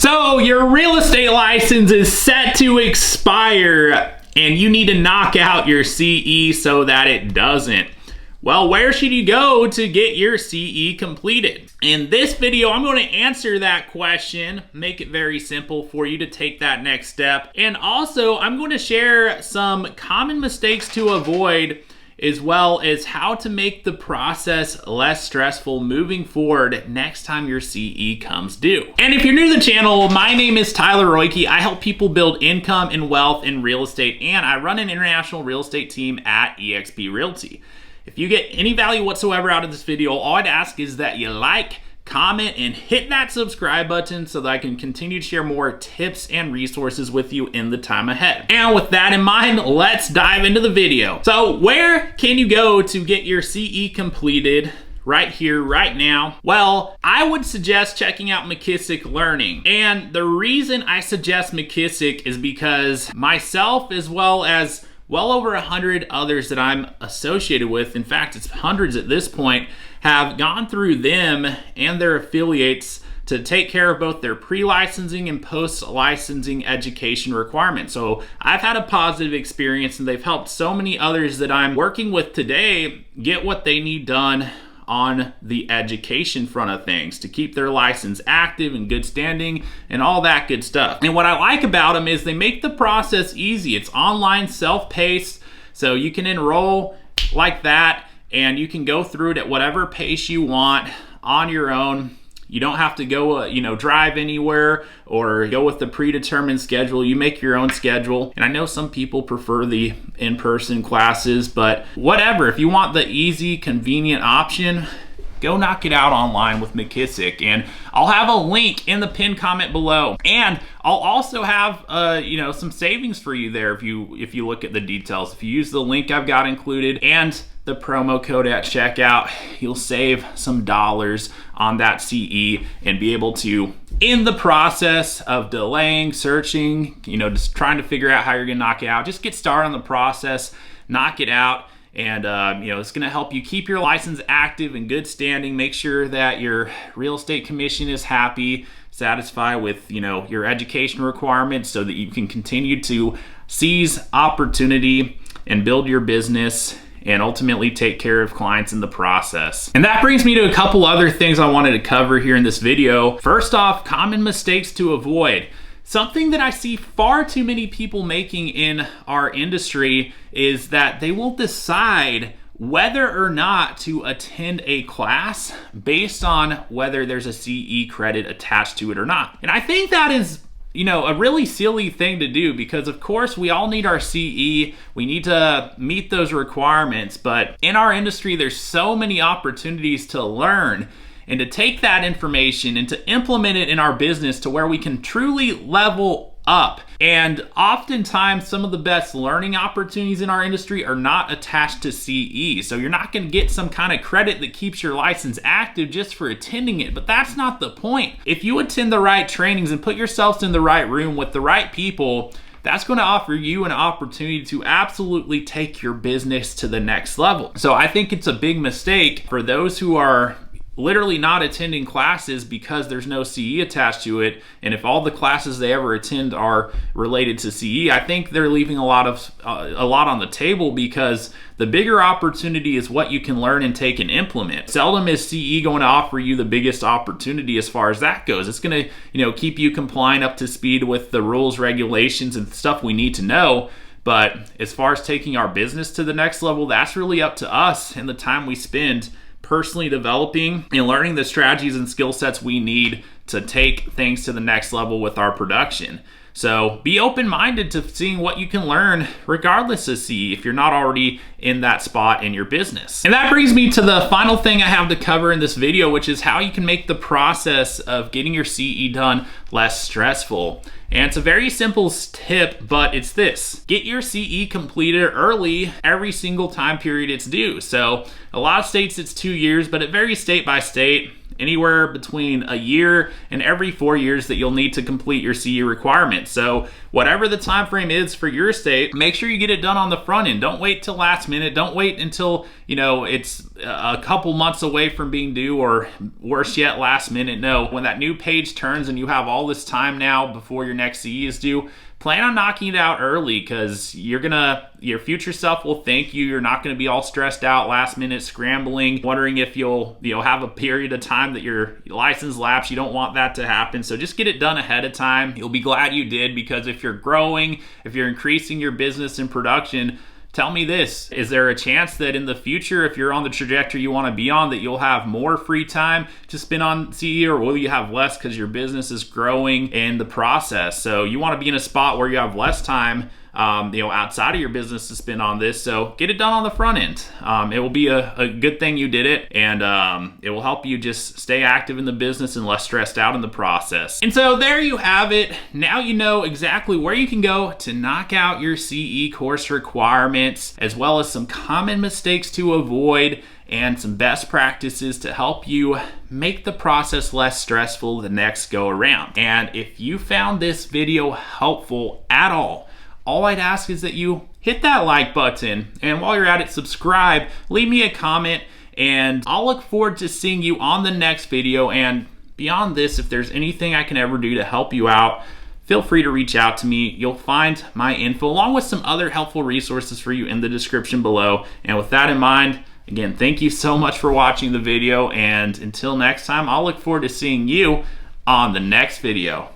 So your real estate license is set to expire and you need to knock out your CE so that it doesn't. Well, where should you go to get your CE completed? In this video, I'm going to answer that question, make it very simple for you to take that next step. And also, I'm going to share some common mistakes to avoid, as well as how to make the process less stressful moving forward next time your CE comes due. And if you're new to the channel, my name is Tyler Roicki. I help people build income and wealth in real estate, and I run an international real estate team at eXp Realty. If you get any value whatsoever out of this video, all I'd ask is that you like, comment, and hit that subscribe button so that I can continue to share more tips and resources with you in the time ahead. And with that in mind, let's dive into the video. So where can you go to get your CE completed right here, right now? Well, I would suggest checking out McKissick Learning. And the reason I suggest McKissick is because myself, as well as well over 100 others that I'm associated with, in fact, it's hundreds at this point, have gone through them and their affiliates to take care of both their pre-licensing and post-licensing education requirements. So I've had a positive experience, and they've helped so many others that I'm working with today get what they need done on the education front of things to keep their license active and good standing and all that good stuff. And what I like about them is they make the process easy. It's online, self-paced, so you can enroll like that and you can go through it at whatever pace you want on your own. You don't have to go, drive anywhere or go with the predetermined schedule. You make your own schedule. And I know some people prefer the in-person classes, but whatever. If you want the easy, convenient option, go knock it out online with McKissick. And I'll have a link in the pinned comment below. And I'll also have, some savings for you there if you look at the details. If you use the link I've got included and the promo code at checkout, you'll save some dollars on that CE and be able to, in the process of delaying, searching, just trying to figure out how you're gonna knock it out, just get started on the process, knock it out. And it's going to help you keep your license active and good standing. Make sure that your real estate commission is happy, satisfied with your education requirements, so that you can continue to seize opportunity and build your business and ultimately take care of clients in the process. And that brings me to a couple other things I wanted to cover here in this video. First off, common mistakes to avoid. Something that I see far too many people making in our industry is that they will decide whether or not to attend a class based on whether there's a CE credit attached to it or not. And I think that is a really silly thing to do, because of course we all need our CE, we need to meet those requirements, but in our industry there's so many opportunities to learn and to take that information and to implement it in our business to where we can truly level up. And oftentimes some of the best learning opportunities in our industry are not attached to CE. So you're not gonna get some kind of credit that keeps your license active just for attending it, but that's not the point. If you attend the right trainings and put yourselves in the right room with the right people, that's going to offer you an opportunity to absolutely take your business to the next level. So I think it's a big mistake for those who are literally not attending classes because there's no CE attached to it. And if all the classes they ever attend are related to CE, I think they're leaving a lot on the table, because the bigger opportunity is what you can learn and take and implement. Seldom is CE going to offer you the biggest opportunity as far as that goes. It's going to, keep you compliant up to speed with the rules, regulations, and stuff we need to know. But as far as taking our business to the next level, that's really up to us and the time we spend personally developing and learning the strategies and skill sets we need to take things to the next level with our production. So be open-minded to seeing what you can learn regardless of CE if you're not already in that spot in your business. And that brings me to the final thing I have to cover in this video, which is how you can make the process of getting your CE done less stressful. And it's a very simple tip, but it's this: get your CE completed early every single time period it's due. So a lot of states it's 2 years, but it varies state by state. anywhere between a year and every 4 years that you'll need to complete your CE requirement. So whatever the time frame is for your state, make sure you get it done on the front end. Don't wait till last minute. Don't wait until, you know, it's a couple months away from being due, or worse yet, last minute. No, when that new page turns and you have all this time now before your next CE is due, plan on knocking it out early, because your future self will thank you. You're not going to be all stressed out last minute, scrambling, wondering if you'll have a period of time that your license lapse. You don't want that to happen. So just get it done ahead of time. You'll be glad you did, because if you're growing, if you're increasing your business and production, tell me this, is there a chance that in the future, if you're on the trajectory you want to be on, that you'll have more free time to spend on CE, or will you have less because your business is growing in the process? So you want to be in a spot where you have less time outside of your business to spend on this. So get it done on the front end. It will be a good thing you did it, and it will help you just stay active in the business and less stressed out in the process. And so there you have it. Now you know exactly where you can go to knock out your CE course requirements, as well as some common mistakes to avoid and some best practices to help you make the process less stressful the next go around. And if you found this video helpful at all I'd ask is that you hit that like button, and while you're at it, subscribe, leave me a comment, and I'll look forward to seeing you on the next video. And beyond this, if there's anything I can ever do to help you out, feel free to reach out to me. You'll find my info along with some other helpful resources for you in the description below. And with that in mind, again, thank you so much for watching the video, and until next time, I'll look forward to seeing you on the next video.